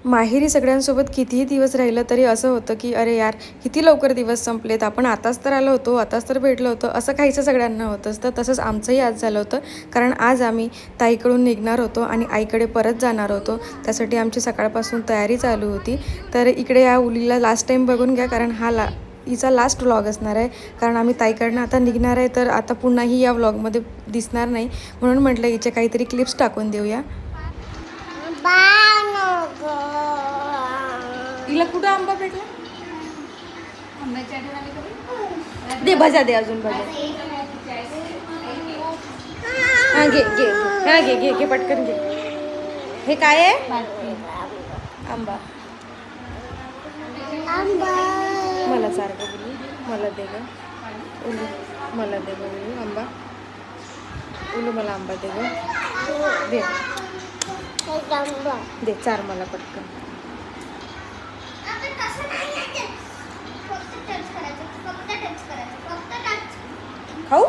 माहेरी सगळ्यांसोबत कितीही दिवस राहिलं तरी असं होतं की अरे यार किती लवकर दिवस संपलेत, आपण आताच तर आलो होतो, आताच तर भेटलो होतो, असं काहीसं सगळ्यांना होतं असतं. तसंच आमचंही आज झालं होतं, कारण आज आम्ही ताईकडून निघणार होतो आणि आईकडे परत जाणार होतो. त्यासाठी आमची सकाळपासून तयारी चालू होती. तर इकडे या उलीला लास्ट टाईम बघून घ्या, कारण हिचा लास्ट व्लॉग असणार आहे. कारण आम्ही ताईकडनं आता निघणार आहे, तर आता पुन्हाही या व्लॉगमध्ये दिसणार नाही, म्हणून म्हटलं हिचे काहीतरी क्लिप्स टाकून देऊया. तिला कुठं आंबा भेटला? दे भजा, दे अजून भजा. हा घे घे, हा घे घे घे पटकन घे. हे काय आहे? आंबा. मला सारखं बोलू, मला दे ग उलू, मला दे ग उलू आंबा. उलू मला आंबा दे ग, दे दे चार मला पटकन. खाऊ.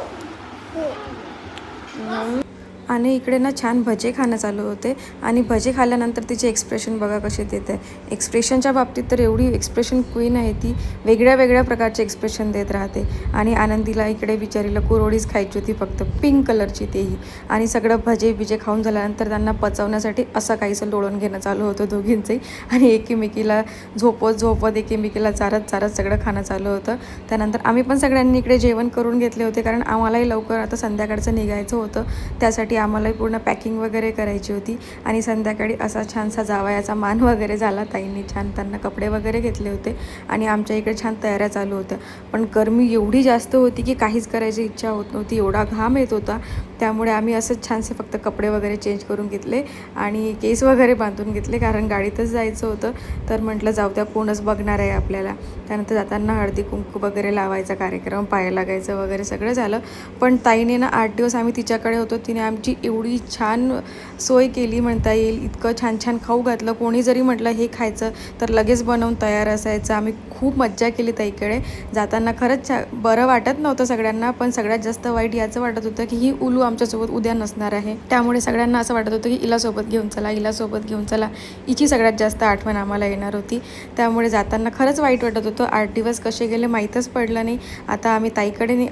आणि इकडे ना छान भजे खाणं चालू होते आणि भजे खाल्ल्यानंतर तिचे एक्सप्रेशन बघा कसे देते. एक्सप्रेशनच्या बाबतीत तर एवढी एक्सप्रेशन क्वीन आहे ती, वेगळ्या वेगळ्या प्रकारचे एक्सप्रेशन देत राहते. आणि आनंदीला इकडे बिचारीला कुरवडीच खायची होती, फक्त पिंक कलरची तेही. आणि सगळं भजे बिजे खाऊन झाल्यानंतर त्यांना पचवण्यासाठी असं काहीसं लोळून घेणं चालू होतं दोघींचंही. आणि एकमेकीला झोपवत एकमेकीला चारत सगळं खाणं चालू होतं. त्यानंतर आम्ही पण सगळ्यांनी इकडे जेवण करून घेतले होते, कारण आम्हालाही लवकर आता संध्याकाळचं निघायचं होतं. त्यासाठी आम्हालाही पूर्ण पॅकिंग वगैरे करायची होती. आणि संध्याकाळी असा छानसा जावयाचा मान वगैरे झाला. ताईंनी छान त्यांना कपडे वगैरे घेतले होते आणि आमच्या इकडे छान तयाऱ्या चालू होत्या. पण गरमी एवढी जास्त होती की काहीच करायची इच्छा होत नव्हती, एवढा घाम येत होता. त्यामुळे आम्ही असंच छानसे फक्त कपडे वगैरे चेंज करून घेतले आणि केस वगैरे बांधून घेतले, कारण गाडीतच जायचं होतं. तर म्हटलं जाऊ द्या, कोणच बघणार आहे आपल्याला. त्यानंतर जाताना हळदी कुंकू वगैरे लावायचा कार्यक्रम, पाया लागायचं वगैरे सगळं झालं. पण ताईने ना 8 दिवस आम्ही तिच्याकडे होतो, तिने आमची एवढी छान सोय केली म्हणता येईल. इतकं छान छान खाऊ घातलं, कोणी जरी म्हटलं हे खायचं तर लगेच बनवून तयार असायचं. आम्ही खूप मज्जा केली ताईकडे. जाताना खरंच बरं वाटत नव्हतं सगळ्यांना, पण सगळ्यात जास्त वाईट याचं वाटत होतं की ही उलू आमच्यासोबत उद्या नसणार आहे. त्यामुळे सगळ्यांना असं वाटत होतं की हिला सोबत घेऊन चला, हिला सोबत घेऊन चला. हिची सगळ्यात जास्त आठवण आम्हाला येणार होती. त्यामुळे जाताना खरंच वाईट वाटत होतं. 8 दिवस कसे गेले माहीतच पडलं नाही. आता आम्ही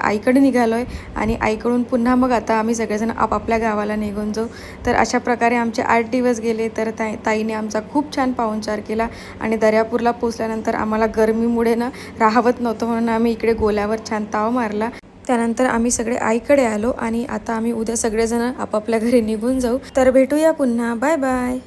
आईकडे निघालो आहे आणि आईकडून पुन्हा मग आता आम्ही सगळेजण आपापल्या गावाला निघून जाऊ. तर अशा प्रकारे आमचे 8 दिवस गेले. तर ताईने आमचा खूप छान पाहुणचार केला आणि दर्यापूरला पोचल्यानंतर आम्हाला गरमीमुळे ना राहवत नव्हतं, म्हणून आम्ही इकडे गोल्यावर छान ताव मारला. त्यानंतर आम्ही सगळे आईकडे आलो आणि आता आम्ही उद्या सगळेजण आपापल्या घरी निघून जाऊ. तर भेटूया पुन्हा, बाय बाय.